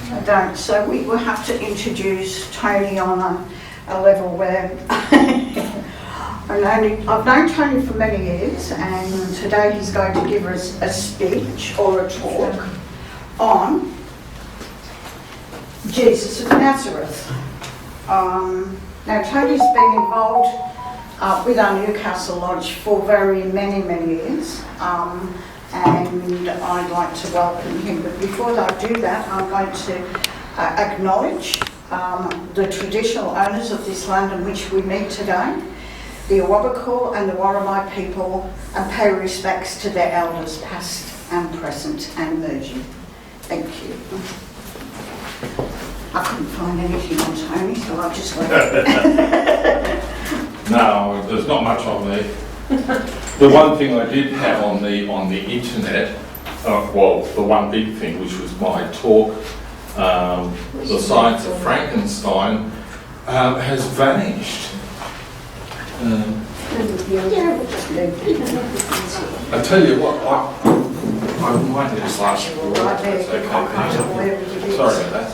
I don't. So we will have to introduce Tony on a level where I've known Tony for many years, and today he's going to give us a speech or a talk on Jesus of Nazareth. Now Tony's been involved with our Newcastle Lodge for many years, and I'd like to welcome him. But before I do that, I'm going to acknowledge the traditional owners of this land in which we meet today, the Awabakal and the Warramai people, and pay respects to their elders, past and present and emerging. Thank you. I couldn't find anything on Tony, so I'll just wait. No, there's not much on me. The one thing I did have on the internet, well, the one big thing, which was my talk, The Science of Frankenstein, has vanished. I tell you what, I might just last year. Okay. Sorry about that.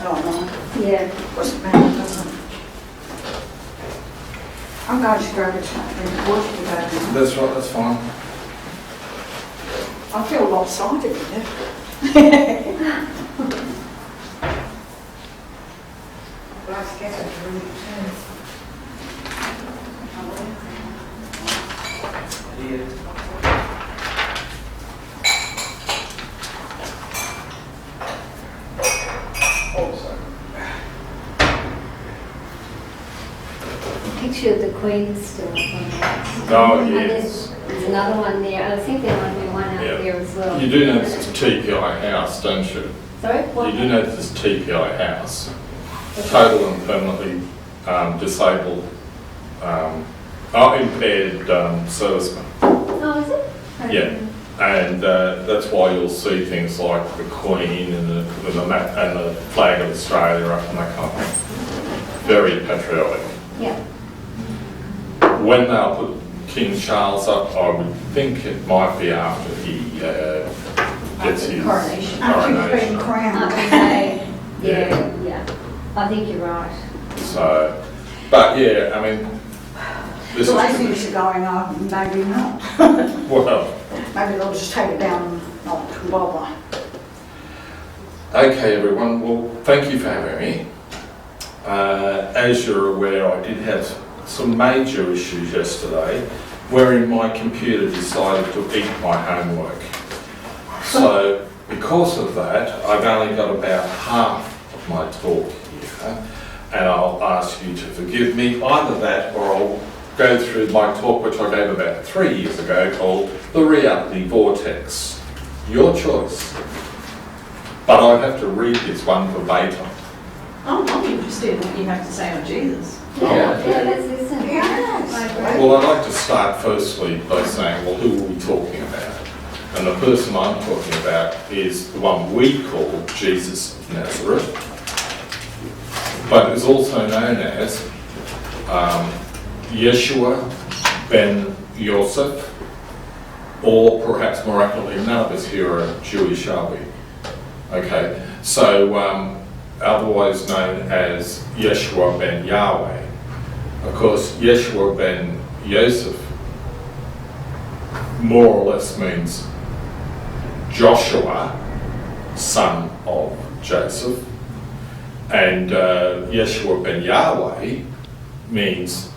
Yeah, what's the matter, doesn't it? I'm going to grab a tap and water you back now. That's right, that's fine. I feel lopsided with it. Let's get a drink too. Picture of the Queen still up on that. Oh, And yes. there's another one there. I think there might be one out Yeah. there as well. You do know this is TPI House, don't you? Sorry? What? You do know this is TPI House. Total and permanently disabled, impaired servicemen. Oh, is it? Yeah. And that's why you'll see things like the Queen and the map and the flag of Australia up and that kind of thing. Very patriotic. Yeah. When they'll put King Charles up, I would think it might be after he gets his Coronation. After you've been coronation. crowned. Okay. Yeah. I think you're right. So, but yeah, I mean, this The way is, things are going on, maybe not. well, Maybe they'll just take it down and not bother. okay everyone, well thank you for having me. As you're aware, I did have some major issues yesterday wherein my computer decided to eat my homework. So because of that, I've only got about half of my talk here, and I'll ask you to forgive me. Either that or I'll go through my talk which I gave about 3 years ago called The Reality Vortex. Your choice. But I have to read this one verbatim. I'm interested in what you have to say on Jesus. Yeah, let's listen. Yes. Well, I'd like to start firstly by saying, well, who are we talking about? And the person I'm talking about is the one we call Jesus of Nazareth, but is also known as Jeshua Ben Joseph, or perhaps more accurately, none of us here are Jewish, are we? Okay, so otherwise known as Jeshua Ben Yaweh. Of course, Jeshua Ben Joseph more or less means Joshua, son of Joseph, and Jeshua Ben Yaweh means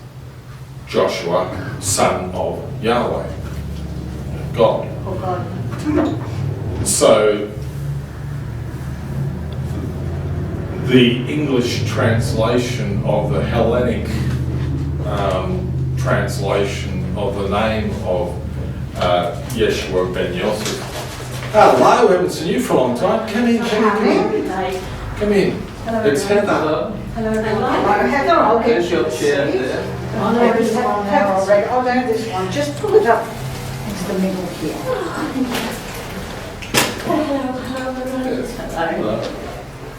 Joshua, son of Yahweh, God. Oh, God. So the English translation of the Hellenic translation of the name of Jeshua Ben Yosef. Hello, we haven't seen you for a long time. Come in. Come in. It's Heather. Hello. Heather, I'll get There's you your a chair seat. there. I know this one now already. I know this one. Just pull it up into the middle here. Hello.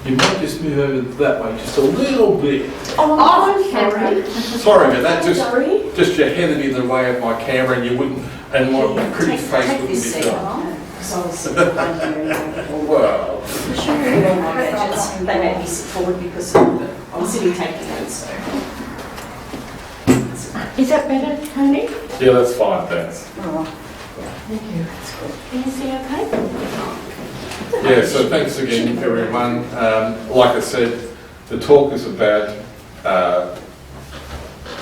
You might just move over that way just a little bit. Oh, sorry. Sorry about that. Just your head would be in the way of my camera, and you wouldn't, and my pretty face wouldn't be done. Well, budgets, they made me sit forward because I'm sitting taking notes, so. Is that better, Tony? Yeah, that's fine, thanks. Oh, Thank you. Can you see okay? Yeah, so thanks again, everyone. Like I said, the talk is about,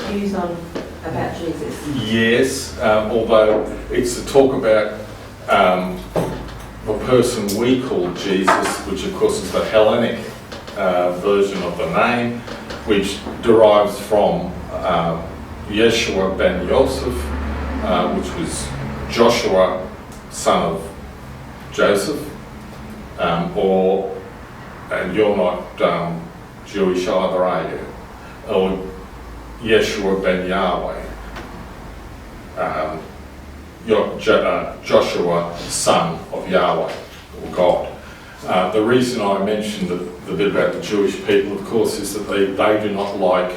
Views on about Jesus. yes, although it's a talk about the person we call Jesus, which of course is the Hellenic version of the name, which derives from Jeshua Ben Joseph, which was Joshua, son of Joseph, and you're not Jewish either, are you? Or Jeshua Ben Yaweh, Joshua, son of Yahweh, or God. The reason I mentioned the bit about the Jewish people, of course, is that they do not like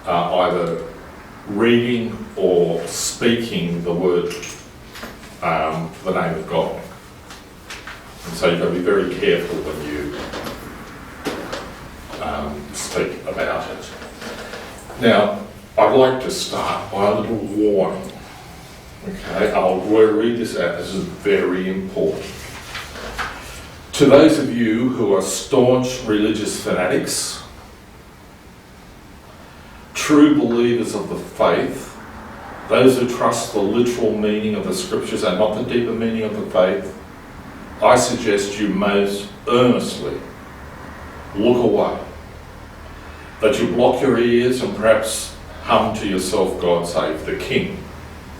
either reading or speaking the word, the name of God. And so you've got to be very careful when you speak about it. Now, I'd like to start by a little warning. Okay, I'll read this out. This is very important. To those of you who are staunch religious fanatics, true believers of the faith, those who trust the literal meaning of the scriptures and not the deeper meaning of the faith, I suggest you most earnestly look away. That you block your ears and perhaps hum to yourself, God Save the King,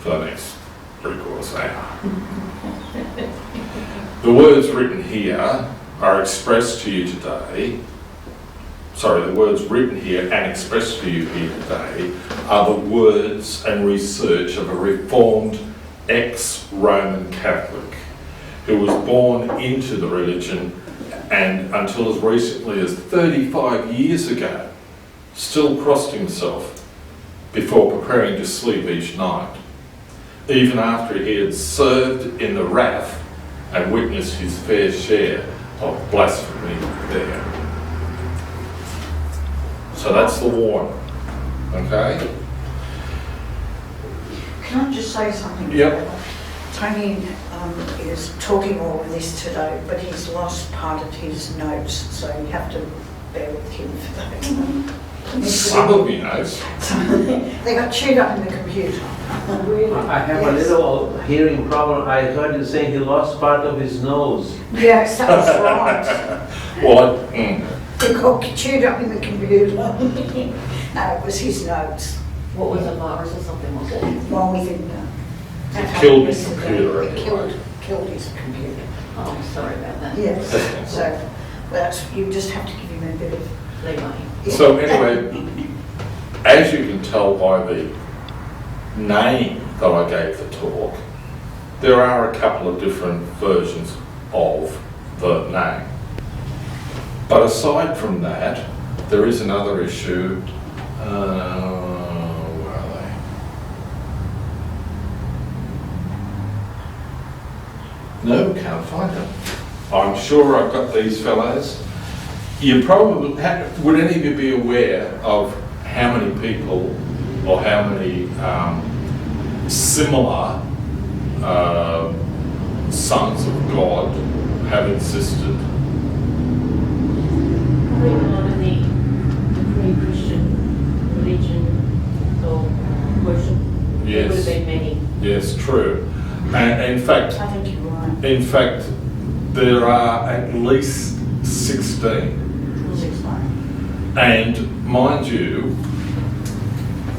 for the next 3/4 hour. The words written here are expressed to you today. Sorry, the words written here and expressed to you here today are the words and research of a reformed ex-Roman Catholic who was born into the religion and until as recently as 35 years ago still crossed himself before preparing to sleep each night, even after he had served in the wrath and witnessed his fair share of blasphemy there. So that's the warning, okay? can I just say something? Yep. Tony is talking all of this today, but he's lost part of his notes, so you have to bear with him for that. Some of me knows. They got chewed up in the computer. Really? I have a little hearing problem. I heard you saying he lost part of his nose. Yes, that's right. What? They got chewed up in the computer. No, it was his notes. What was a virus or something, was it? Well, we didn't know. It killed his computer It anyway. killed his computer. Oh, I'm sorry about that. Yes, so, but you just have to give him a bit of Leeway. So anyway, as you can tell by the name that I gave the talk, there are a couple of different versions of the name. But aside from that, there is another issue. Where are they? No, can't find them. I'm sure I've got these fellows. You probably, would any of you be aware of how many people or how many similar sons of God have existed? I think a lot of the pre-Christian religion or worship, there would have been many. Yes, true. And in fact, I think you're right. in fact, there are at least 16. And mind you,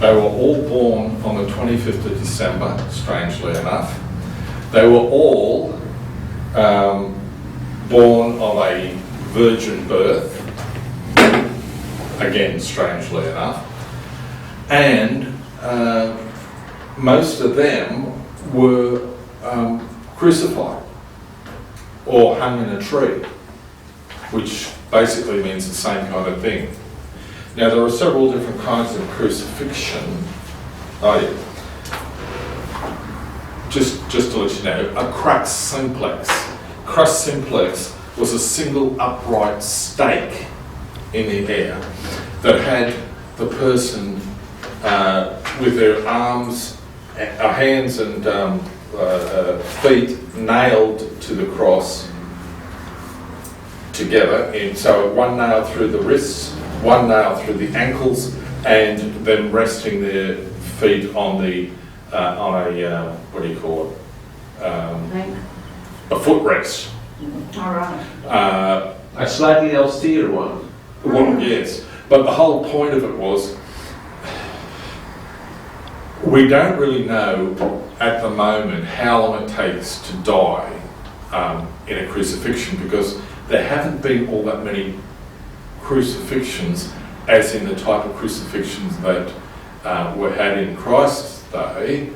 they were all born on the 25th of December, strangely enough. They were all born of a virgin birth, again, strangely enough. And most of them were crucified or hung in a tree, which basically means the same kind of thing. Now, there are several different kinds of crucifixion. Oh yeah. Just to let you know, a crux simplex. Crux simplex was a single upright stake in the air that had the person with their arms, hands and feet nailed to the cross together. And so one nail through the wrists, one nail through the ankles, and then resting their feet on the on a what do you call it? A footrest. All right. A slightly austere one. Well, yes, but the whole point of it was we don't really know at the moment how long it takes to die in a crucifixion, because there haven't been all that many crucifixions as in the type of crucifixions that were had in Christ's day,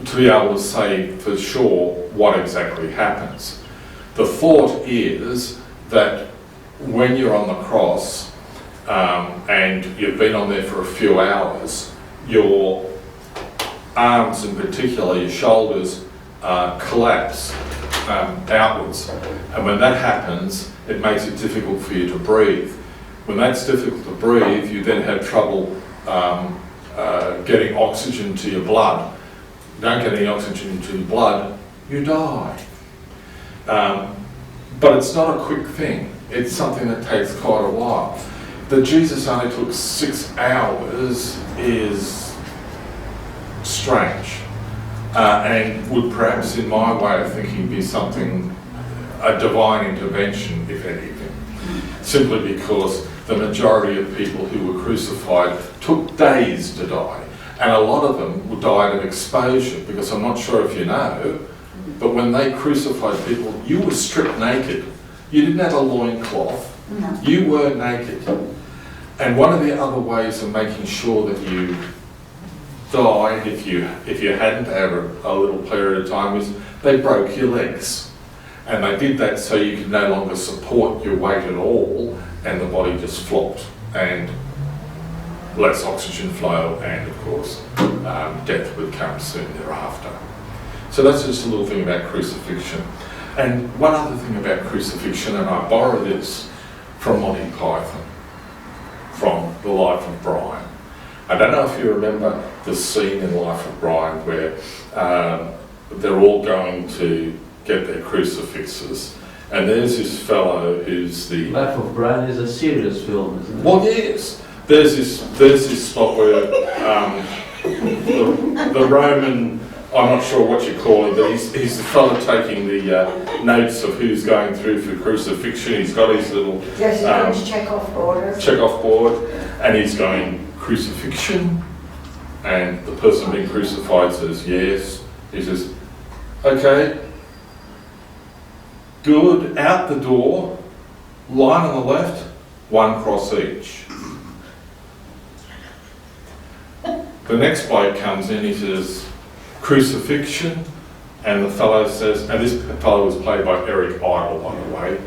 to be able to say for sure what exactly happens. The thought is that when you're on the cross and you've been on there for a few hours, your arms, in particular your shoulders, collapse outwards, and when that happens it makes it difficult for you to breathe. When that's difficult to breathe, you then have trouble getting oxygen to your blood. You don't get any oxygen to your blood, you die. But it's not a quick thing. It's something that takes quite a while. That Jesus only took 6 hours is strange, and would perhaps, in my way of thinking, be something, a divine intervention, if anything, simply because the majority of people who were crucified took days to die, and a lot of them died of exposure, because I'm not sure if you know, but when they crucified people, you were stripped naked. You didn't have a loincloth. No. You were naked. And one of the other ways of making sure that you died, if you hadn't had a little period of time, was they broke your legs. And they did that so you could no longer support your weight at all, and the body just flopped, and less oxygen flow, and of course death would come soon thereafter. So that's just a little thing about crucifixion. And one other thing about crucifixion, and I borrow this from Monty Python, from The Life of Brian. I don't know if you remember the scene in Life of Brian where they're all going to get their crucifixes, and there's this fellow who's the... Life of Brian is a serious film, isn't it? Well, yes. There's this spot where the Roman, I'm not sure what you call it, but he's the fellow taking the notes of who's going through for crucifixion. He's got his little check-off board. check-off board, and he's going crucifixion, and the person being crucified says yes. He says, okay, good, out the door, line on the left, 1 cross each. The next bloke comes in, he says, crucifixion, and the fellow says, and this fellow was played by Eric Idle, by the way,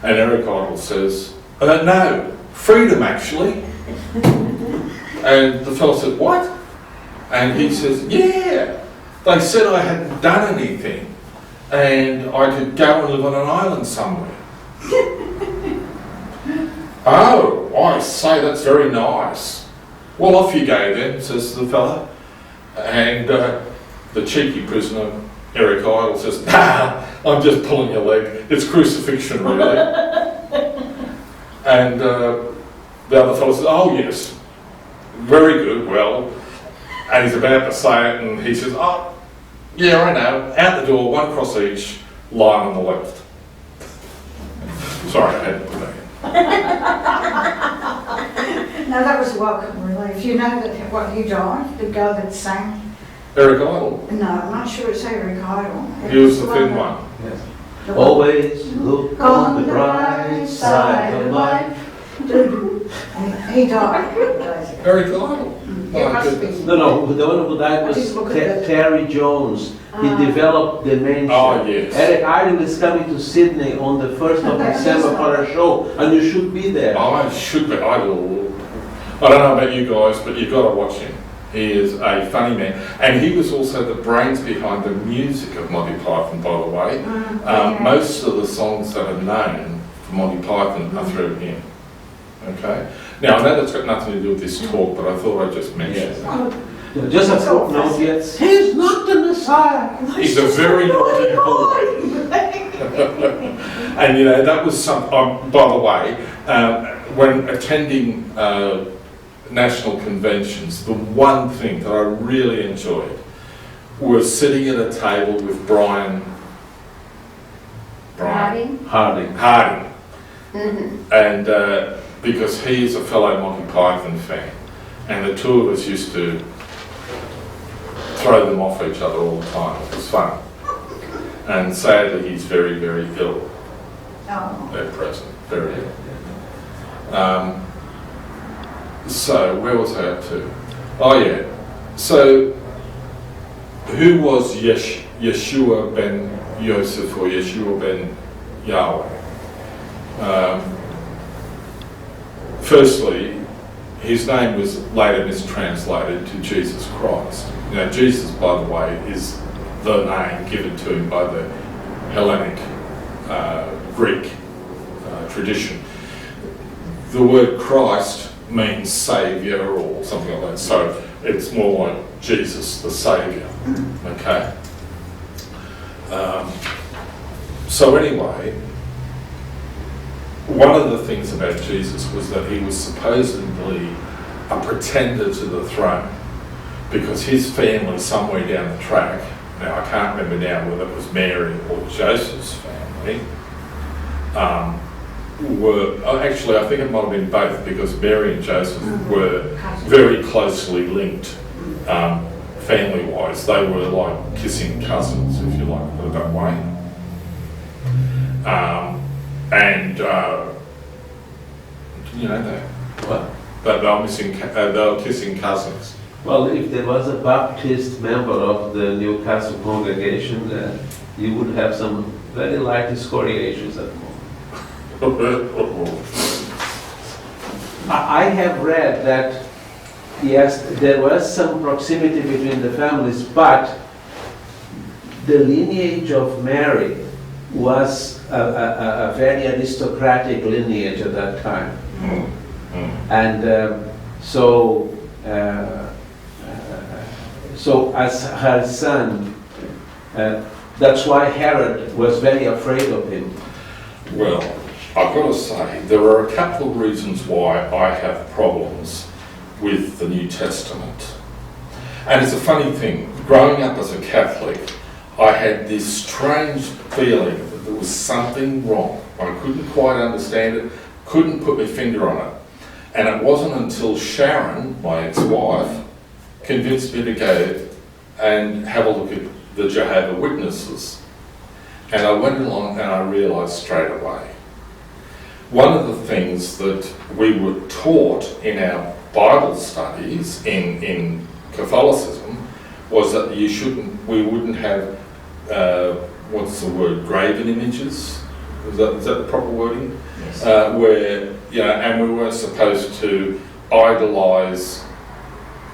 and Eric Idle says, no, freedom actually. And the fellow said, what? And he says, yeah, they said I hadn't done anything and I could go and live on an island somewhere. Oh, I say, that's very nice. Well, off you go then, says the fella. And the cheeky prisoner, Eric Idle, says, nah, I'm just pulling your leg. It's crucifixion, really. And the other fellow says, oh, yes, very good, well. And he's about to say it, and he says, oh, yeah, I know. Out the door, 1 cross each, line on the left. Sorry, I had to put that in. No, that was a welcome relief. You know that what he died, the guy that sang. Eric Idle. No, I'm not sure it's Eric Idle. He was the thin one. Yes. The Always look on the bright side of life. And he died. Eric Idle. It must be. No, the one who died was Terry Jones. He developed dementia. Oh, yes. Eric Idle is coming to Sydney on the 1st of December for a show, and you should be there. Oh, I should be. I don't know about you guys, but you've got to watch him. He is a funny man, and he was also the brains behind the music of Monty Python, by the way. Most of the songs that are known for Monty Python are through him. Okay? Now, I know that's got nothing to do with this talk, but I thought I'd just mention Yes. that. Just a footnote yet. He's not the Messiah. He's a very naughty boy. And you know, that was some, by the way, when attending national conventions, the one thing that I really enjoyed was sitting at a table with Brian Harding? Harding. And because he is a fellow Monty Python fan, and the two of us used to throw them off each other all the time. It was fun. And sadly, he's very, very ill at present. Very ill. So, where was I up to? Oh, yeah. So, who was Jeshua Ben Joseph or Jeshua Ben Yaweh? Firstly, his name was later mistranslated to Jesus Christ. Now, Jesus, by the way, is the name given to him by the Hellenic Greek tradition. The word Christ means saviour or something like that, so it's more like Jesus, the saviour. Okay. So anyway, one of the things about Jesus was that he was supposedly a pretender to the throne, because his family somewhere down the track, now I can't remember now whether it was Mary or Joseph's family, actually I think it might have been both, because Mary and Joseph were very closely linked family-wise. They were like kissing cousins, if you like to put it that way. You know that? What? That they were kissing cousins. Well, if there was a Baptist member of the Newcastle congregation, you would have some very likely scoriations at the moment. I have read that, yes, there was some proximity between the families, but the lineage of Mary was a very aristocratic lineage at that time. And so as her son, that's why Herod was very afraid of him. Well, I've got to say, there are a couple of reasons why I have problems with the New Testament. And it's a funny thing, growing up as a Catholic, I had this strange feeling that there was something wrong. I couldn't quite understand it, couldn't put my finger on it. And it wasn't until Sharon, my ex-wife, convinced me to go and have a look at the Jehovah's Witnesses. And I went along and I realised straight away. One of the things that we were taught in our Bible studies in Catholicism was that we wouldn't have, graven images? Is that the proper wording? Yes. Where, and we weren't supposed to idolise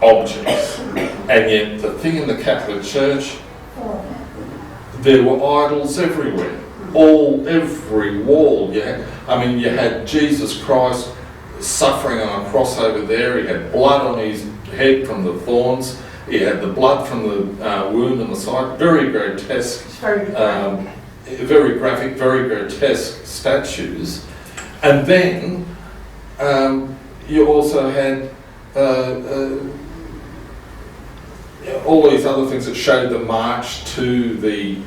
objects. And yet the thing in the Catholic Church, there were idols everywhere. Every wall. You had Jesus Christ suffering on a cross over there. He had blood on his head from the thorns. He had the blood from the wound on the side. Very grotesque. Very graphic, very grotesque statues. And then you also had all these other things that showed the march to the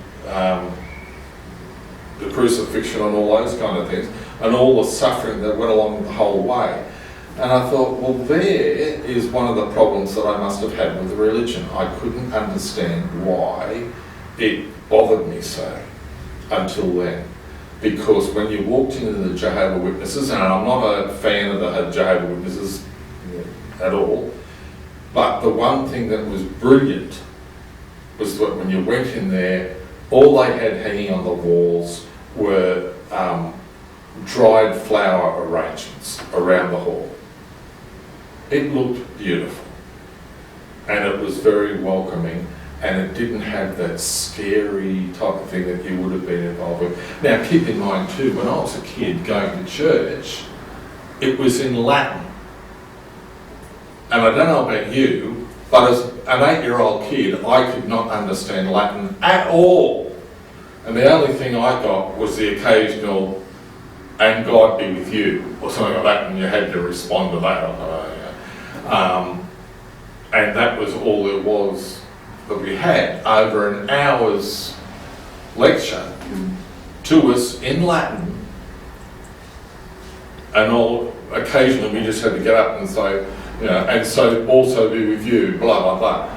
crucifixion and all those kind of things, and all the suffering that went along the whole way. And I thought, well, there is one of the problems that I must have had with the religion. I couldn't understand why it bothered me so until then. Because when you walked into the Jehovah's Witnesses, and I'm not a fan of the Jehovah's Witnesses at all, but the one thing that was brilliant was that when you went in there, all they had hanging on the walls were dried flower arrangements around the hall. It looked beautiful. and it was very welcoming, and it didn't have that scary type of thing that you would have been involved with. Now keep in mind too, when I was a kid going to church, it was in Latin. And I don't know about you, but as an 8-year-old kid, I could not understand Latin at all. And the only thing I got was the occasional, "and God be with you," or something like that, and you had to respond to that. And that was all there was that we had over an hour's lecture to us in Latin. And occasionally we just had to get up and say, and so also be with you, blah, blah, blah.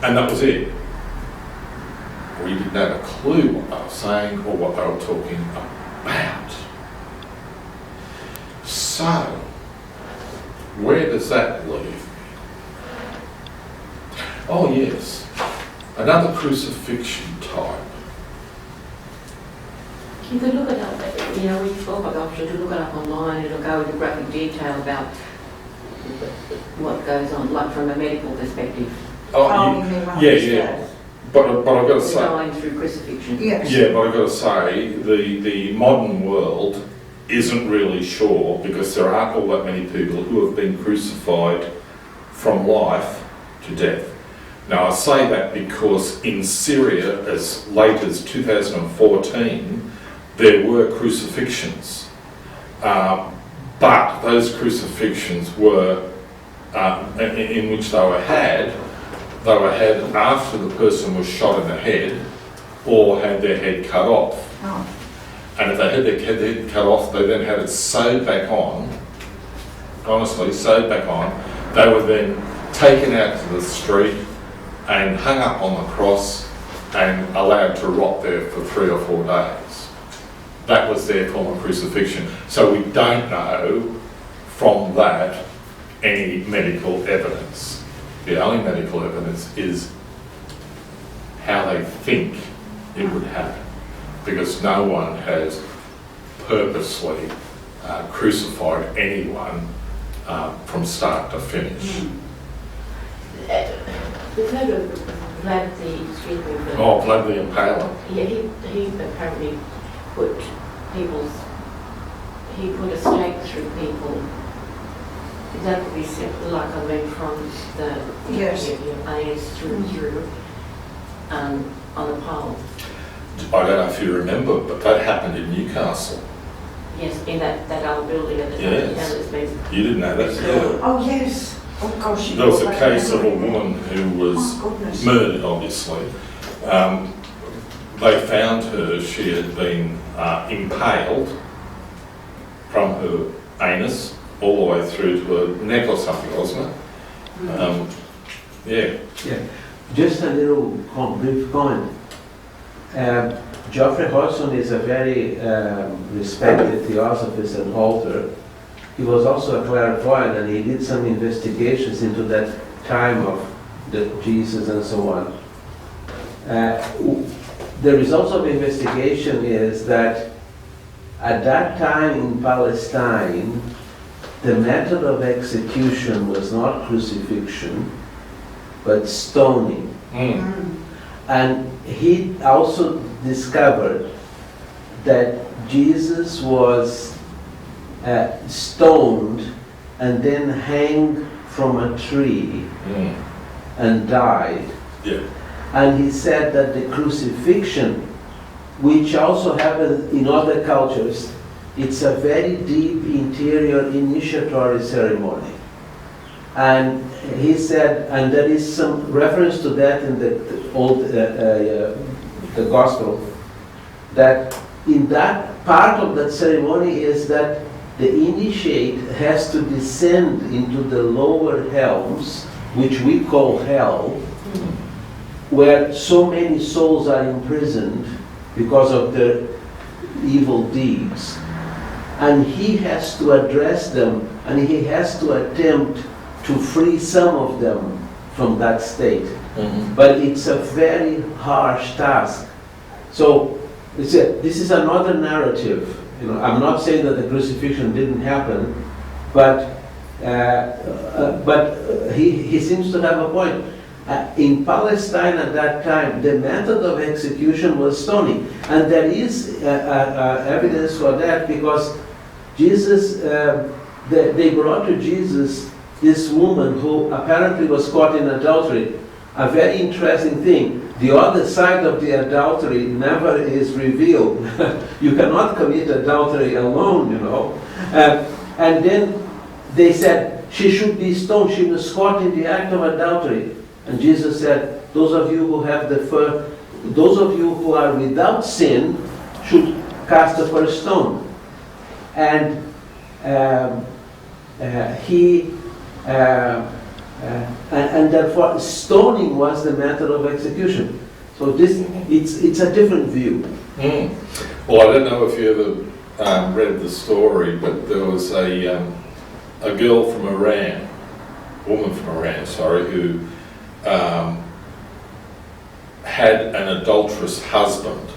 And that was it. We didn't have a clue what they were saying or what they were talking about. So, where does that leave me? Oh yes, another crucifixion type. You could look it up, we spoke about the option to look it up online. It'll go into graphic detail about what goes on, like from a medical perspective. Yeah. But I've got to say, going through crucifixion. Yes. yeah, but I've got to say, the modern world isn't really sure, because there aren't all that many people who have been crucified from life to death. Now I say that because in Syria, as late as 2014, there were crucifixions. But those crucifixions were, in which they were had after the person was shot in the head or had their head cut off. Oh. And if they had their head cut off, they then had it sewed back on, honestly, sewed back on. They were then taken out to the street and hung up on the cross and allowed to rot there for 3 or 4 days. That was their form of crucifixion. So we don't know from that any medical evidence. The only medical evidence is how they think it would happen, because no one has purposely crucified anyone from start to finish. We've heard of Vlad the Oh, Vlad the Impaler. Yeah, he apparently put a stake through people. That would be simple, like I went from the Yes. eyes through on a pole. I don't know if you remember, but that happened in Newcastle. Yes, in that old building at the time. Yes. It's been You didn't know that, did you? Oh, yes. Oh, gosh. There was a case of a woman who was Oh, goodness. murdered, obviously. They found her, she had been impaled from her anus all the way through to her neck or something, wasn't it? Yeah. Just a little brief comment. Geoffrey Hodgson is a very respected theosophist and author. He was also a clairvoyant, and he did some investigations into that time of Jesus and so on. The results of investigation is that at that time in Palestine, the method of execution was not crucifixion, but stoning. And he also discovered that Jesus was stoned and then hanged from a tree and died. Yeah. And he said that the crucifixion, which also happens in other cultures, it's a very deep interior initiatory ceremony. And he said, and there is some reference to that in the gospel, that in that part of that ceremony is that the initiate has to descend into the lower realms, which we call hell, where so many souls are imprisoned because of their evil deeds. And he has to address them, and he has to attempt to free some of them from that state. But it's a very harsh task. So this is another narrative. I'm not saying that the crucifixion didn't happen, but he seems to have a point. In Palestine at that time, the method of execution was stoning. And there is evidence for that because Jesus, they brought to Jesus this woman who apparently was caught in adultery. A very interesting thing. The other side of the adultery never is revealed. You cannot commit adultery alone, you know. And then they said she should be stoned. She was caught in the act of adultery. And Jesus said, those of you who are without sin should cast the first stone. And and therefore stoning was the method of execution. So it's a different view. Well, I don't know if you ever read the story, but there was a girl from Iran, woman from Iran, sorry, who had an adulterous husband.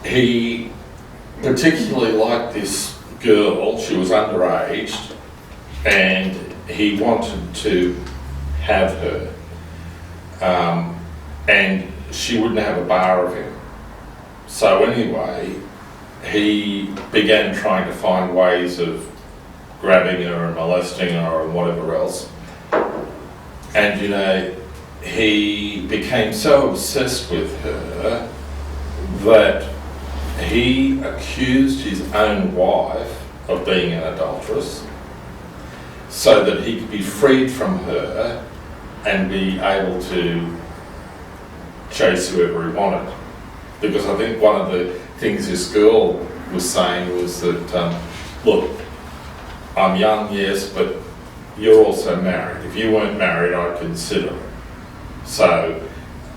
He particularly liked this girl. She was underage, and he wanted to have her, and she wouldn't have a bar of him. So anyway, he began trying to find ways of grabbing her and molesting her and whatever else. And you know, he became so obsessed with her that he accused his own wife of being an adulteress so that he could be freed from her and be able to chase whoever he wanted. Because I think one of the things this girl was saying was that, look, I'm young, yes, but you're also married. If you weren't married, I'd consider it. So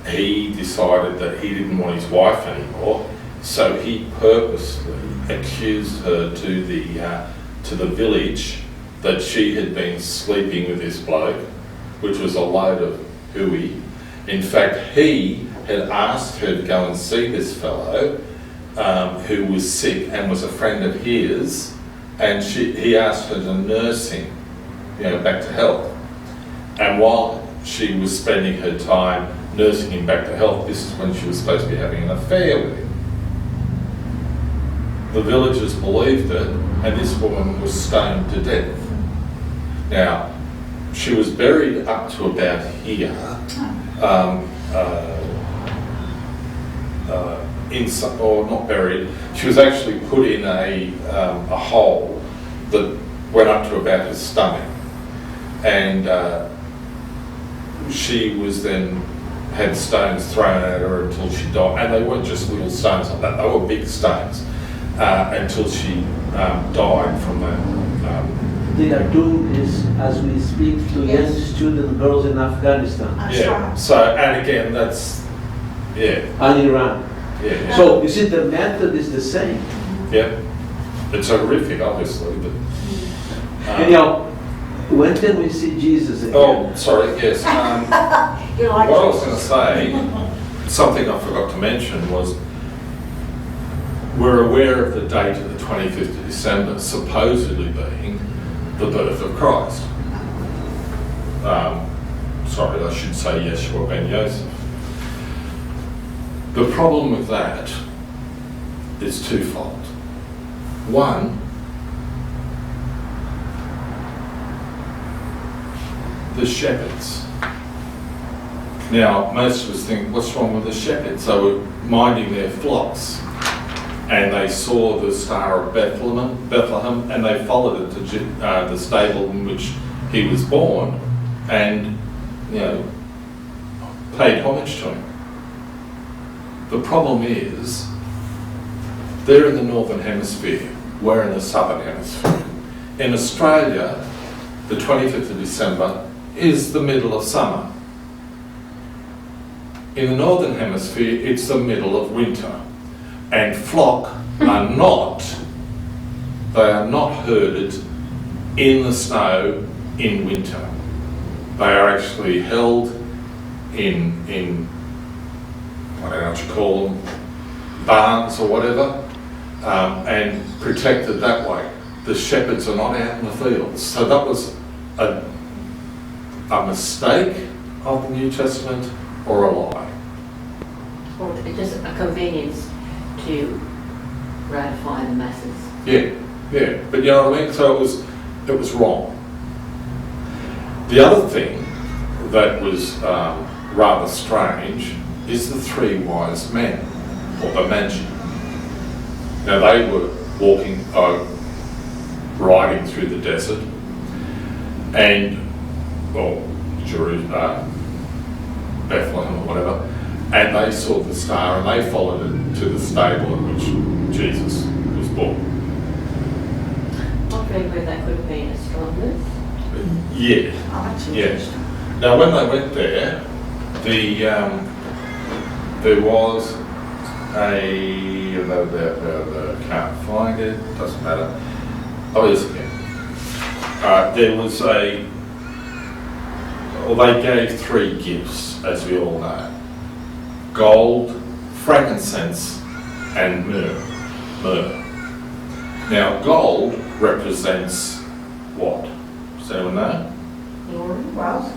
he decided that he didn't want his wife anymore, so he purposely accused her to the village that she had been sleeping with this bloke, which was a load of hooey. In fact, he had asked her to go and see this fellow who was sick and was a friend of his, and he asked her to nurse him, you know, back to health. And while she was spending her time nursing him back to health, this is when she was supposed to be having an affair with him. The villagers believed it, and this woman was stoned to death. Now, she was buried up to about here, or not buried. She was actually put in a hole that went up to about her stomach, and she was then had stones thrown at her until she died. And they weren't just little stones like that; they were big stones until she died from that. They are doing this as we speak to young student girls in Afghanistan. Right. So, and again, that's And Iran. Yeah. So you see, the method is the same. Yeah. It's horrific, obviously, but. Anyhow, when can we see Jesus again? Oh, sorry. Yes. You like What I was going to say, something I forgot to mention was, we're aware of the date of the 25th of December supposedly being the birth of Christ. Sorry, I should say Jeshua Ben Joseph. The problem with that is twofold. One, the shepherds. Now, most of us think, what's wrong with the shepherds? They were minding their flocks, and they saw the Star of Bethlehem, and they followed it to the stable in which he was born, and, you know, paid homage to him. The problem is, they're in the Northern Hemisphere, we're in the Southern Hemisphere. In Australia, the 25th of December is the middle of summer. In the Northern Hemisphere, it's the middle of winter. And flock are not herded in the snow in winter. They are actually held in I don't know what you call them, barns or whatever, and protected that way. The shepherds are not out in the fields. So that was a mistake of the New Testament or a lie? Or just a convenience to ratify the masses. Yeah, but you know what I mean? So it was wrong. The other thing that was rather strange is the three wise men, or the magi. Now they were walking, riding through the desert, and, well, Bethlehem or whatever, and they saw the star and they followed it to the stable in which Jesus was born. Not really where they could have been astronomers. Yeah. Oh, that's Yeah. interesting. Now, when they went there, there was can't find it, doesn't matter. Oh, yes, again. There was they gave three gifts, as we all know: gold, frankincense, and myrrh. Now, gold represents what? Does anyone know? Glory. Well,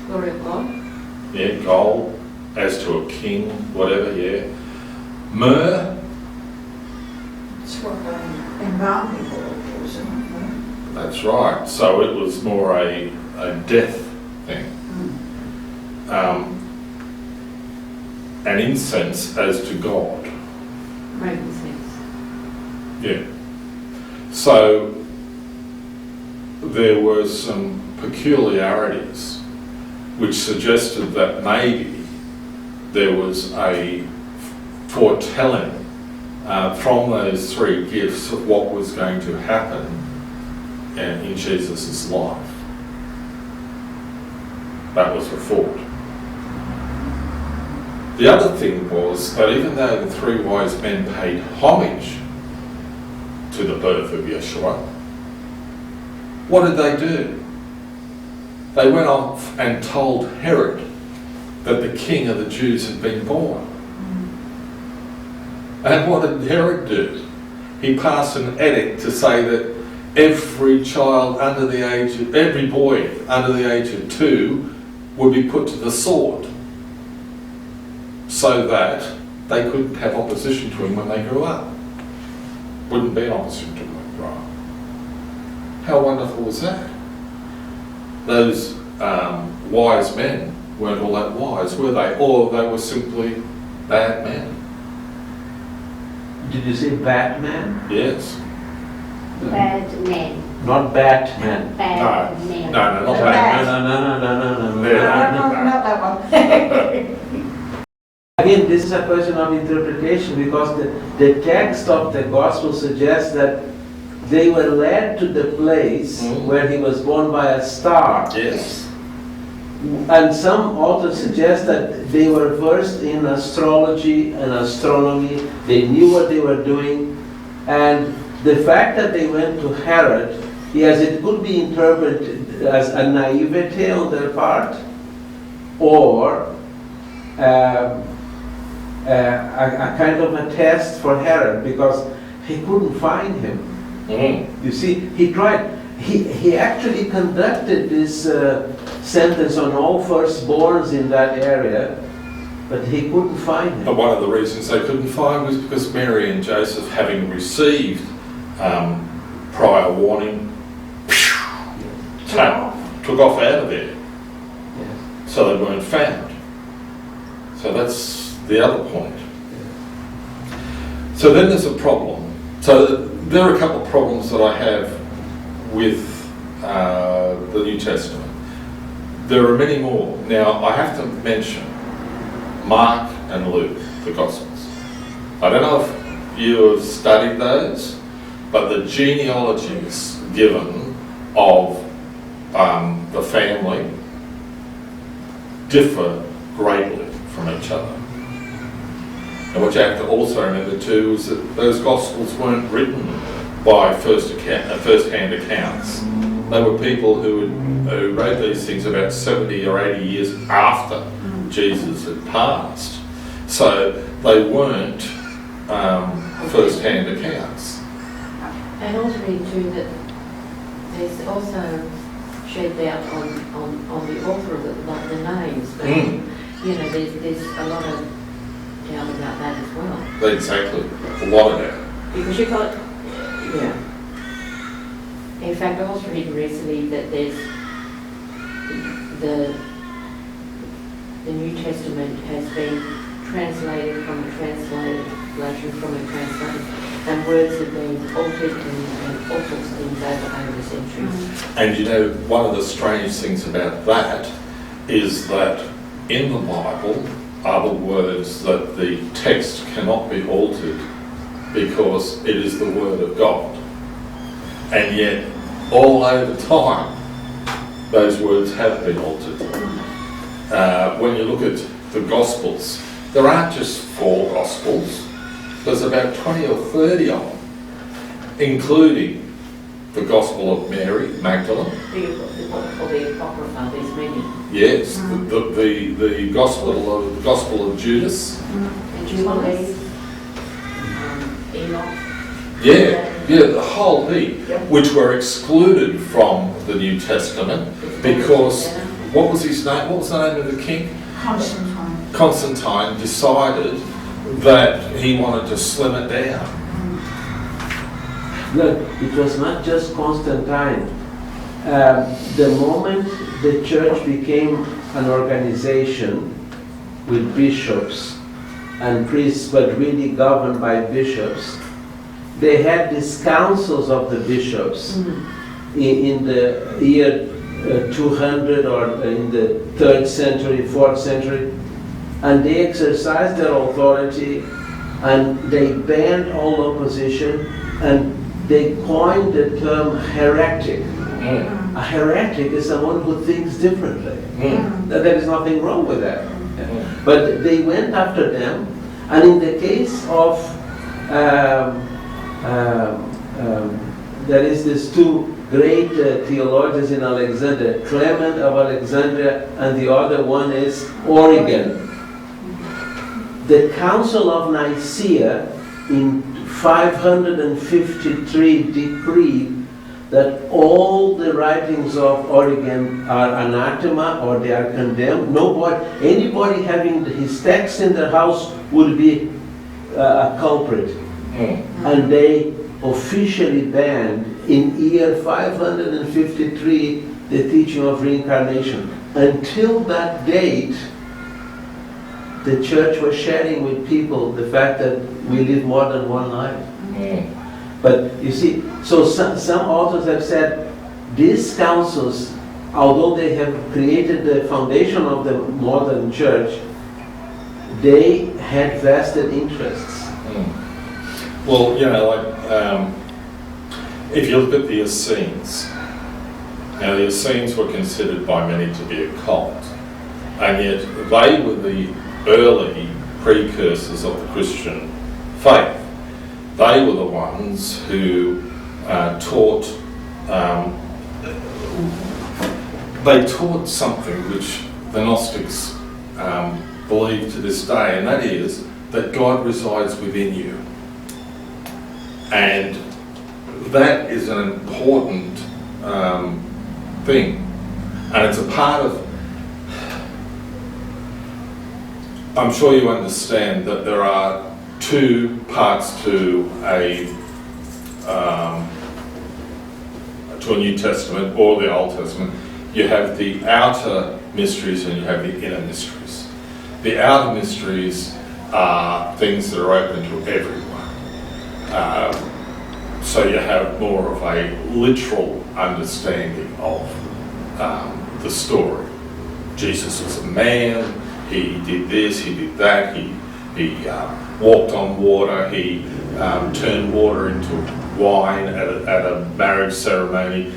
Glory of God. Yeah, gold, as to a king, whatever, yeah. Myrrh, it's what embalm people do, isn't it? that's right. So it was more a death thing. And incense as to God. Frankincense. Yeah. So there were some peculiarities which suggested that maybe there was a foretelling from those three gifts of what was going to happen in Jesus' life. That was the thought. The other thing was that even though the three wise men paid homage to the birth of Yeshua, what did they do? They went off and told Herod that the king of the Jews had been born. And what did Herod do? He passed an edict to say that every boy under the age of 2 would be put to the sword, so that they couldn't have opposition to him when they grew up. Wouldn't be an opposition to him when they grew up. How wonderful was that? Those wise men weren't all that wise, were they? Or they were simply bad men. Did you say Batman? Yes. Bad men. Not Batman. Bad men. No, not The bad. No. No, not that one. Again, this is a question of interpretation, because the text of the gospel suggests that they were led to the place where he was born by a star. Yes. And some authors suggest that they were versed in astrology and astronomy. They knew what they were doing. And the fact that they went to Herod, yes, it could be interpreted as a naivete on their part, or a kind of a test for Herod, because he couldn't find him. You see, he tried. He actually conducted this sentence on all firstborns in that area, but he couldn't find him. But one of the reasons they couldn't find was because Mary and Joseph, having received prior warning, took off out of there. Yes. So they weren't found. So that's the other point. So then there's a problem. So there are a couple of problems that I have with the New Testament. There are many more. Now, I have to mention Mark and Luke, the Gospels. I don't know if you have studied those, but the genealogies given of the family differ greatly from each other. And what you have to also remember too is that those Gospels weren't written by first-hand accounts. They were people who wrote these things about 70 or 80 years after Jesus had passed. So they weren't first-hand accounts. And also reading too that there's also shed doubt on the author of the, like the names. But, you know, there's a lot of doubt about that as well. Exactly. A lot of that. Because you got, yeah. In fact, I was reading recently that there's the New Testament has been translated from a translation from a translation, and words have been altered and all sorts of things over the centuries. And you know, one of the strange things about that is that in the Bible are the words that the text cannot be altered because it is the Word of God. And yet, all over time, those words have been altered. When you look at the Gospels, there aren't just 4 Gospels, there's about 20 or 30 of them, including the Gospel of Mary Magdalene. The Apocrypha, there's many. Yes, the Gospel of Judas. The Jubilees, Enoch. Yeah, the whole heap, which were excluded from the New Testament because, what was his name? What was the name of the king? Constantine. Constantine decided that he wanted to slim it down. Look, it was not just Constantine. The moment the church became an organization with bishops and priests, but really governed by bishops, they had these councils of the bishops in the year 200 or in the 3rd century, 4th century, and they exercised their authority and they banned all opposition, and they coined the term heretic. A heretic is someone who thinks differently. There is nothing wrong with that. But they went after them, and in the case of there is these 2 great theologians in Alexandria, Clement of Alexandria, and the other one is Origen. The Council of Nicaea in 553 decreed that all the writings of Origen are anathema, or they are condemned. Anybody having his text in their house would be a culprit. And they officially banned in year 553 the teaching of reincarnation. Until that date, the church was sharing with people the fact that we live more than one life. But you see, so some authors have said these councils, although they have created the foundation of the modern church, they had vested interests. Well, you know, like, if you look at the Essenes, now the Essenes were considered by many to be a cult, and yet they were the early precursors of the Christian faith. They were the ones who taught something which the Gnostics believe to this day, and that is that God resides within you. And that is an important thing. And it's a part of, I'm sure you understand that there are 2 parts to a New Testament or the Old Testament. You have the outer mysteries and you have the inner mysteries. The outer mysteries are things that are open to everyone. So you have more of a literal understanding of the story. Jesus was a man, he did this, he did that, he walked on water, he turned water into wine at a marriage ceremony,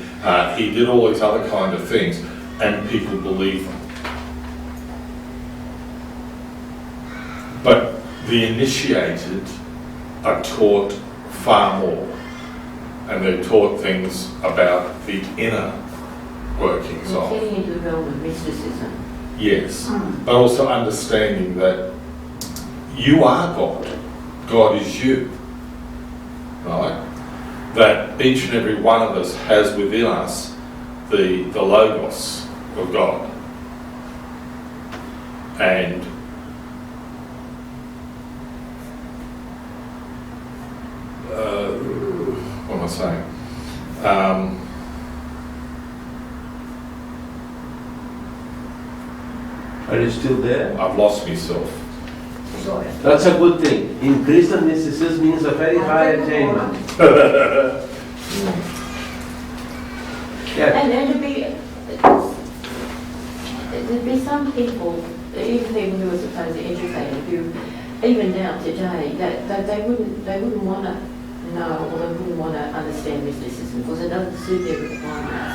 he did all these other kind of things, and people believe them. But the initiated are taught far more, and they're taught things about the inner workings of. Getting into the realm of mysticism. Yes, but also understanding that you are God. God is you, right? That each and every one of us has within us the Logos of God. And what am I saying? Are you still there? I've lost myself. Sorry. That's a good thing. In Christian mysticism means a very high attainment. Yeah. And there'd be some people, even people who are supposedly educated, who even now today, that they wouldn't want to know or they wouldn't want to understand mysticism because it doesn't suit their requirements.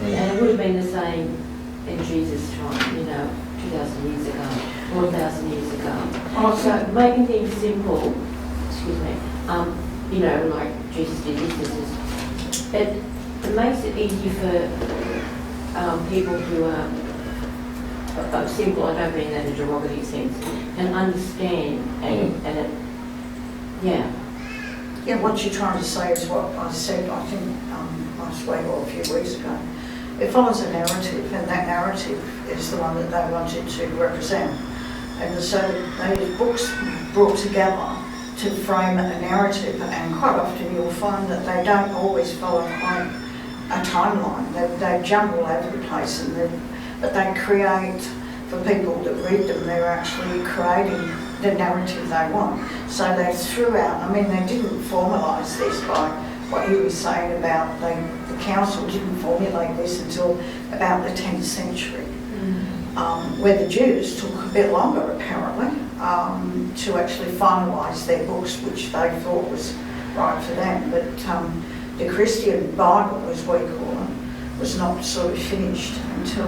And it would have been the same in Jesus' time, 2,000 years ago, 1,000 years ago. So making things simple, excuse me, like Jesus did this, it makes it easy for people who are simple, I don't mean that in a derogative sense, and understand yeah. Yeah, what you're trying to say is what I said, I think, last week or a few weeks ago. It follows a narrative, and that narrative is the one that they wanted to represent. And so those books brought together to frame a narrative, and quite often you'll find that they don't always follow a timeline. They jump all over the place, but they create, for people that read them, they're actually creating the narrative they want. So they threw out, they didn't formalise this by what you were saying about the council didn't formulate this until about the 10th century, where the Jews took a bit longer apparently to actually finalise their books, which they thought was right for them. But the Christian Bible, as we call it, was not sort of finished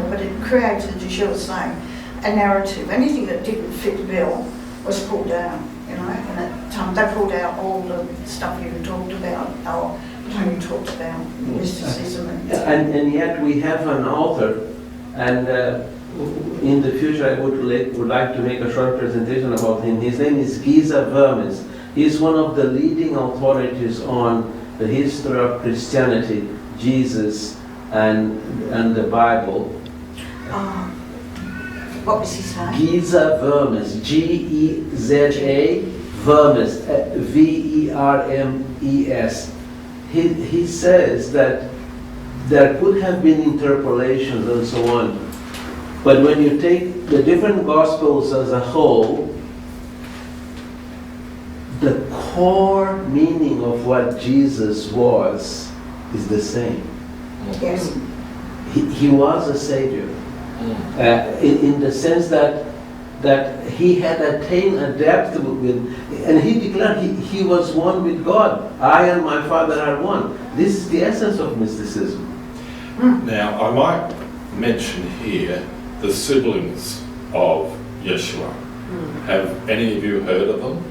but it created, as you were saying, a narrative. Anything that didn't fit the bill was pulled down, and they pulled out all the stuff you talked about, or Tony talked about, mysticism. And yet we have an author, and in the future I would like to make a short presentation about him. His name is Giza Vermes. He's one of the leading authorities on the history of Christianity, Jesus, and the Bible. What was his name? Giza Vermes, G-E-Z-A, Vermes, V-E-R-M-E-S. He says that there could have been interpolations and so on, but when you take the different Gospels as a whole, the core meaning of what Jesus was is the same. Yes. He was a Savior. In the sense that he had attained a depth with, and he declared he was one with God. I and my Father are one. This is the essence of mysticism. Now, I might mention here the siblings of Yeshua. Have any of you heard of them?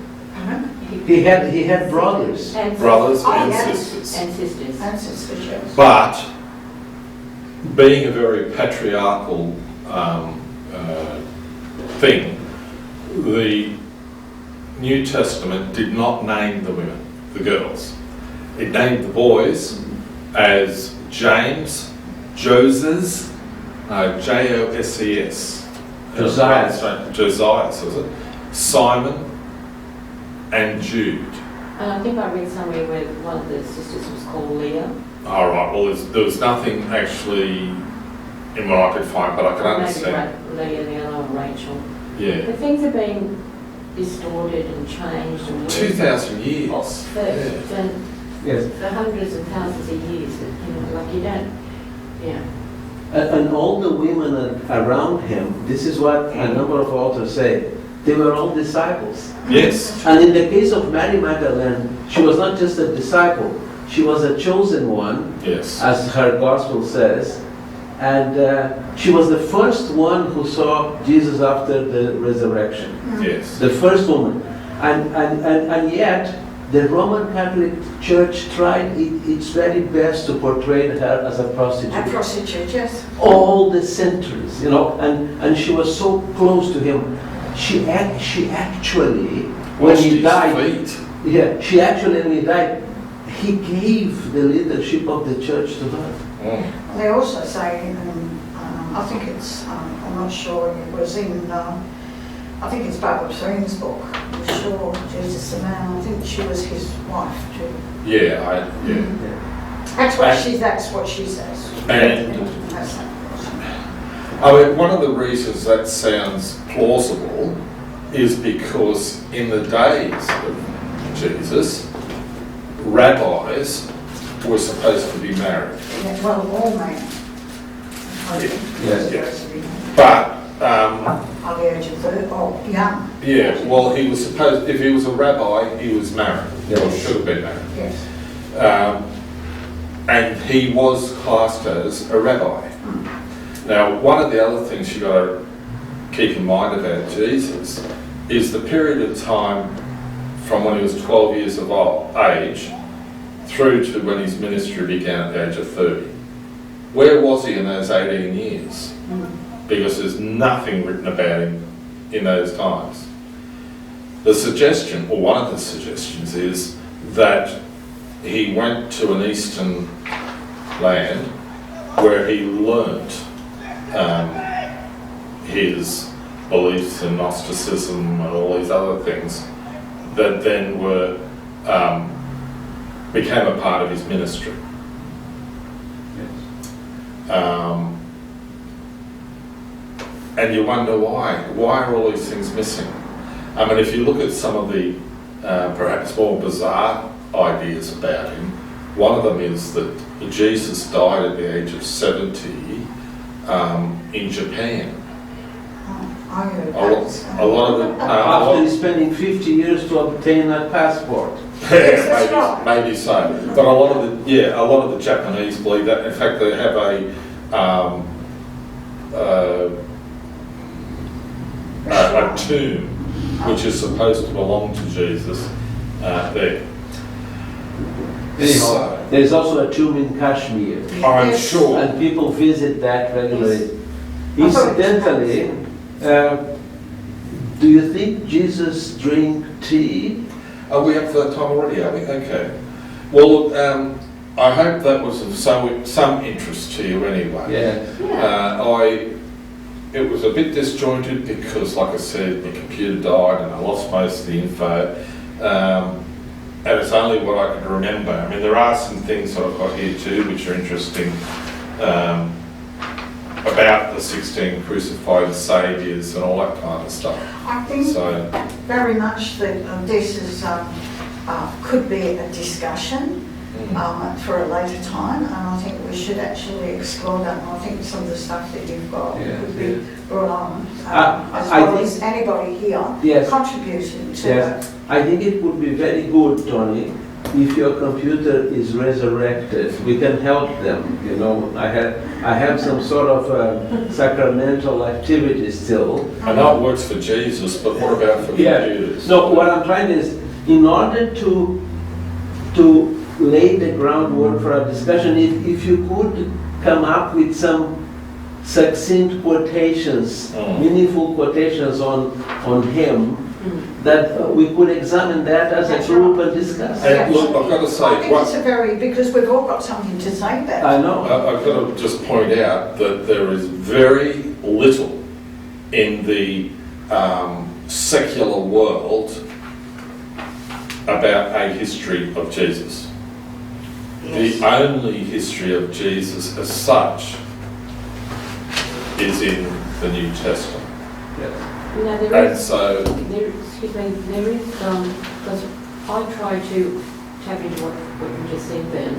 He had brothers. Brothers and yes. sisters. And sisters. And sisters, yes. But being a very patriarchal thing, the New Testament did not name the women, the girls. It named the boys as James, Joses, J-O-S-E-S. Josias, was it? Simon and Jude. And I think I read somewhere where one of the sisters was called Leah. All right, well, there was nothing actually in what I could find, but I can understand. Maybe Leah, the other one, Rachel. Yeah. But things have been distorted and changed. And 2,000 years. For hundreds and thousands of years. You don't, yeah. And all the women around him, this is what a number of authors say, they were all disciples. Yes. And in the case of Mary Magdalene, she was not just a disciple, she was a chosen one, Yes. as her gospel says. And she was the first one who saw Jesus after the resurrection. Yes. The first woman. And yet, the Roman Catholic Church tried its very best to portray her as a prostitute. A prostitute, yes. All the centuries, and she was so close to him. She actually, when he died, feet. when he died, he gave the leadership of the church to her. They also say, I think it's, I'm not sure, it was in, I think it's Barbara Threen's book, Sure, Jesus the Man. I think she was his wife too. Yeah, That's what she says. And That's I mean, one of the reasons that sounds plausible is because in the days of Jesus, rabbis were supposed to be married. yeah, well, all men. Yes. But, At the age of 30, or young, yeah, well, he was supposed, if he was a rabbi, he was married, or Yes. should have been married. yes. And he was classed as a rabbi. Now, one of the other things you've got to keep in mind about Jesus is the period of time from when he was 12 years of age through to when his ministry began at the age of 30. Where was he in those 18 years? Because there's nothing written about him in those times. The suggestion, or one of the suggestions, is that he went to an eastern land where he learnt his beliefs in Gnosticism and all these other things that then were became a part of his ministry. And you wonder why. Why are all these things missing? I mean, if you look at some of the perhaps more bizarre ideas about him, one of them is that Jesus died at the age of 70 in Japan. I heard A lot of the... After spending 50 years to obtain a passport. Yes, that's right. maybe so. But a lot of the Japanese believe that. In fact, they have a tomb which is supposed to belong to Jesus there. Anyhow, there is also a tomb in Kashmir, I'm Yes. sure. and people visit that regularly. I thought it was Incidentally, do you think Jesus drank tea? Are we up for that time already, are we? Okay. Well, look, I hope that was of some interest to you anyway. Yeah. It was a bit disjointed because, like I said, my computer died and I lost most of the info. And it's only what I could remember. I mean, there are some things that I've got here too which are interesting about the 16 crucified saviours and all that kind of stuff. I think So, very much that this is could be a discussion for a later time, and I think we should actually explore that. And I think some of the stuff that you've got Yeah, could be brought on, as I well think- as anybody here Yes. contributing to Yes. I think it would be very good, Tony, if your computer is resurrected. We can help them, you know. I have some sort of sacramental activity still. I know it works for Jesus, but what about for computers? No, what I'm trying is, in order to lay the groundwork for our discussion, if you could come up with some succinct quotations, meaningful quotations on him, that we could examine that as a That's group right. and discuss. And look, I've got to I say, think it's a very, because we've all got something to say about I it. know. I've got to just point out that there is very little in the secular world about a history of Jesus. Yes. The only history of Jesus as such is in the New Testament. No, there And is, so, excuse me, there is, because I tried to tap into what you just said then,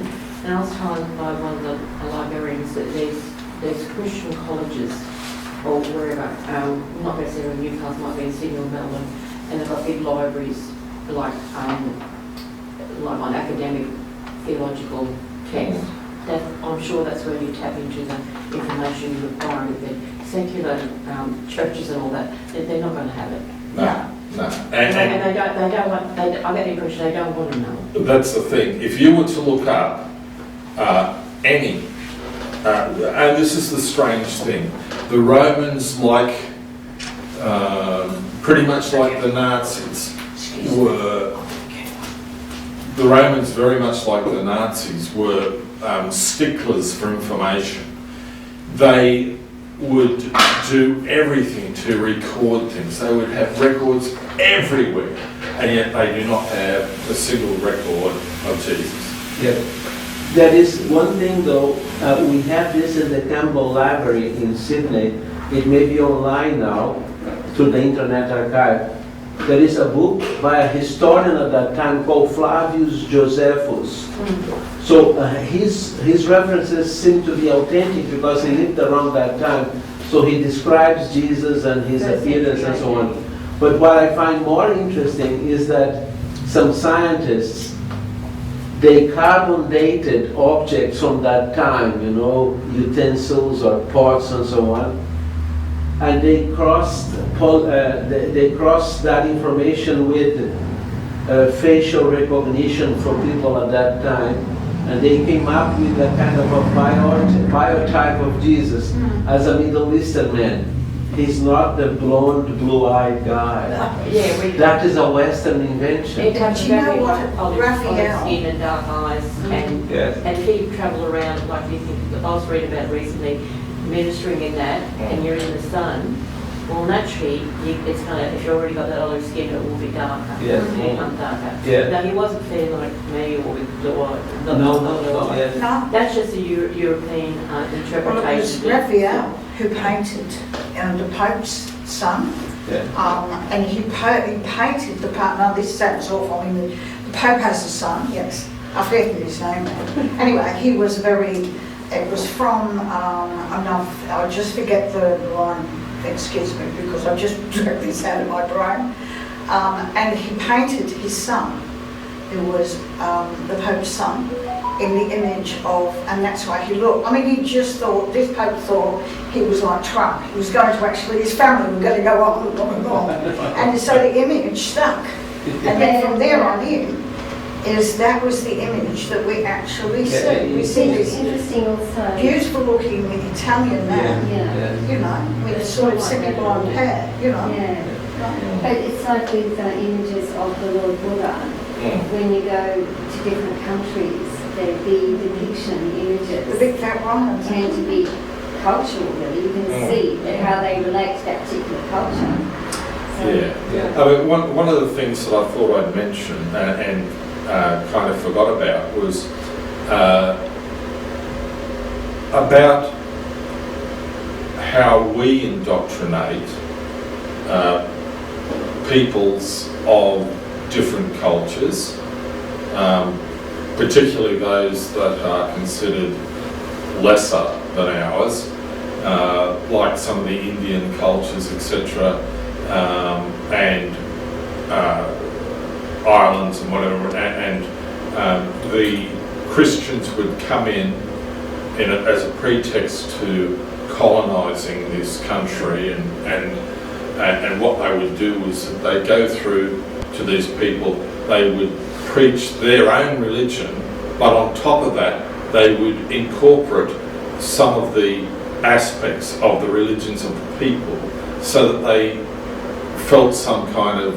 and I was told by one of the librarians that there's Christian colleges, or wherever, not necessarily in Newcastle, might be in Sydney or Melbourne, and they've got big libraries, like on academic theological text. That, I'm sure that's where you tap into the information you require. The secular churches and all that, they're not going to have it. no. And they don't want, I get the impression they don't want to know. That's the thing. If you were to look up any, and this is the strange thing, the Romans, pretty much like the Nazis, the Romans, very much like the Nazis, were sticklers for information. They would do everything to record things. They would have records everywhere, and yet they do not have a single record of Jesus. Yeah. There is one thing though, we have this in the Campbell Library in Sydney. It may be online now through the Internet Archive. There is a book by a historian at that time called Flavius Josephus. So his references seem to be authentic because he lived around that time. So he describes Jesus and his appearance and so on. But what I find more interesting is that some scientists, they carbon dated objects from that time, you know, utensils or pots and so on, and they crossed that information with facial recognition for people at that time, and they came up with a kind of a biotype of Jesus as a Middle Eastern man. He's not the blonde, blue-eyed guy. Yeah, That is a Western invention. It comes Do you know very what, much olive Raphael? skin and dark eyes, and Yes. and if you travel around, like you think, I was reading about recently, ministering in that, and you're in the sun, well, naturally, it's kind of, if you've already got that olive skin, it will be darker. Yeah. It will become darker. Yeah. Now, he wasn't fair like me or with blue eyes. No, yes. No. That's just a European Well, it was interpretation. Raphael who painted the Pope's son, Yeah. and he painted the part. Now this sounds awful. I mean, the Pope has a son. Yes, I forget his name now. Anyway, he was very. It was from. I just forget the line. Excuse me, because I just dragged this out of my brain. And he painted his son, who was the Pope's son, in the image of, and that's why he looked. I mean, he just thought, this Pope thought he was like Trump. He was going to actually, his family were going to go on and on and on. And so the image stuck. And then from there on in, that was the image that we actually see. We see It's this interesting also. beautiful looking Italian man, Yeah. you know, with sort of silky blonde hair, you know. Yeah. But it's like with images of the Lord Buddha. When you go to different countries, the depiction images The big fat one. tend to be cultural, really. You can see how they relate to that particular culture. So, Yeah. I mean, one of the things that I thought I'd mention and kind of forgot about was about how we indoctrinate peoples of different cultures, particularly those that are considered lesser than ours, like some of the Indian cultures, etc., and islands and whatever, and the Christians would come in as a pretext to colonising this country, and what they would do was that they'd go through to these people, they would preach their own religion, but on top of that they would incorporate some of the aspects of the religions of the people, so that they felt some kind of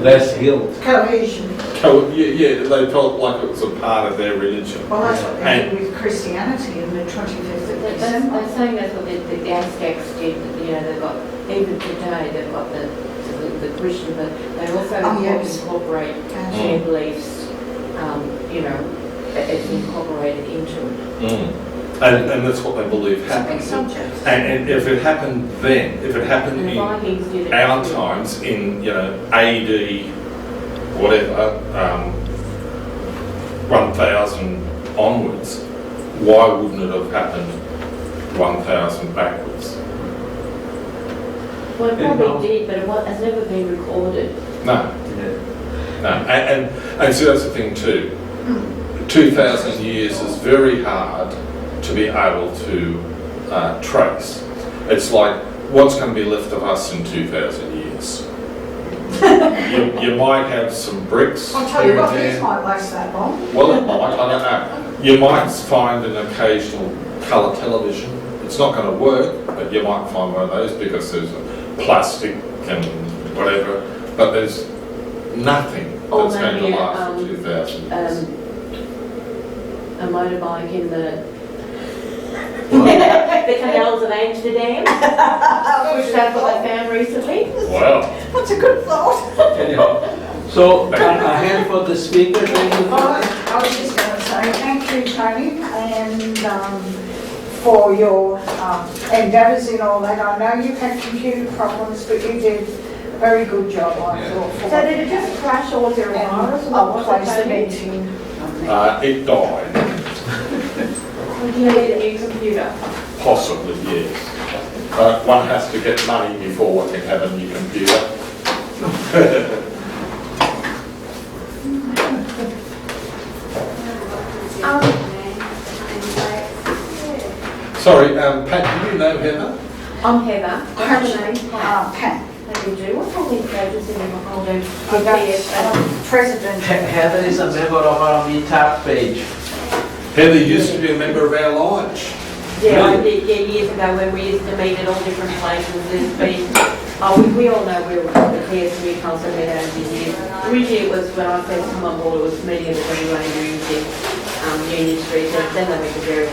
Less guilt. Cohesion. they felt like it was a part of their religion. Well, that's what they did with Christianity in the 25th of December. I'm saying that's what the Aztecs did. You know, they've got, even today, they've got the Christian, but they also yes. incorporate their beliefs. You know, it's incorporated into it. And that's what they believe It's a big happened. subject. And if it happened then, if it happened And the in Vikings did it our too. times, in AD, whatever, 1000 onwards, why wouldn't it have happened 1000 backwards? Well, it probably did, but it has never been recorded. No. No. And so that's the thing too. 2000 years is very hard to be able to trace. It's like, what's going to be left of us in 2000 years? you might have some bricks I'll tell you here what, and these there. might last that long. Well, it might, I don't know. You might find an occasional colour television. It's not going to work, but you might find one of those because there's plastic and whatever. But there's nothing Or that's going to maybe last for 2000 years. a motorbike in the canals of Amsterdam, which that's what I found recently. Wow. That's a good thought. Anyhow, so a hand for the speaker. Thank you. I was just going to say thank you, Tony, and for your endeavours in all that. I know you've had computer problems, but you did a very good job, I thought. So did it just crash or was there a virus? Or I'll what was place it, the Tony? meeting. It died. Do you need a new computer? Possibly, yes. One has to get money before one can have a new computer. Sorry, Pat, do you know Heather? I'm Heather. What's your name? Pam. Thank you, What's all these pages in the folder? That's President. Heather is a member of our meetup page. Heather used to be a member of our lodge. Yeah, I did, years ago when we used to meet at all different places. There's been, we all know we're the PSV Council met over the years. Originally it was when I first come on board, it was meeting at the 21 rooms in Union Street, and then they went to various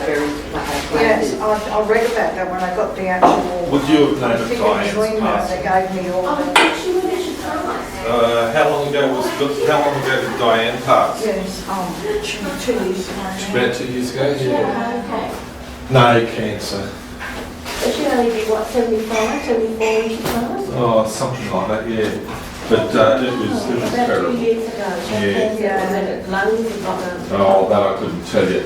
Yes, places. I read about that when I got the actual. Would you have known I of think it was Diane's Linda passing? that gave me all Oh, the. actually, when did she pass? How long ago did Diane pass? Yes, 2 years ago. About 2 years ago, yeah. Okay. No, cancer. So she only be, what, 75, 74 when she passed? Oh, something like that, yeah. But it was About 2 terrible. years ago. She had cancer in her lungs and got Oh, that I couldn't tell you.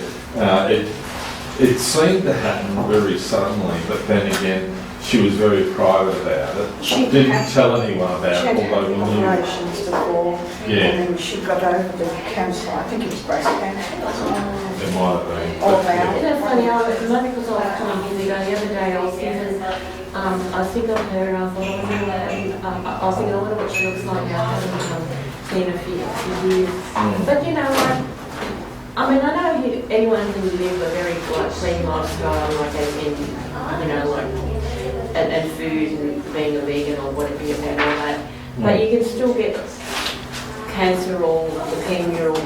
It seemed to happen very suddenly, but then again, she was very private about it. She Didn't had- tell anyone She about had it, had although we knew. operations before, Yeah. and then she got over the cancer. I think it was breast cancer. It might have been. Oh, but, wow. yeah. Isn't it funny, maybe because I was coming in ago, the other day I was thinking, I was thinking of her and I thought, I was thinking, I wonder what she looks like now, I haven't seen her for years. But you know, I mean, I know anyone can live a very clean lifestyle, like in, you know, like, and food and being a vegan or whatever you and all that. But you can still get cancer or leukemia or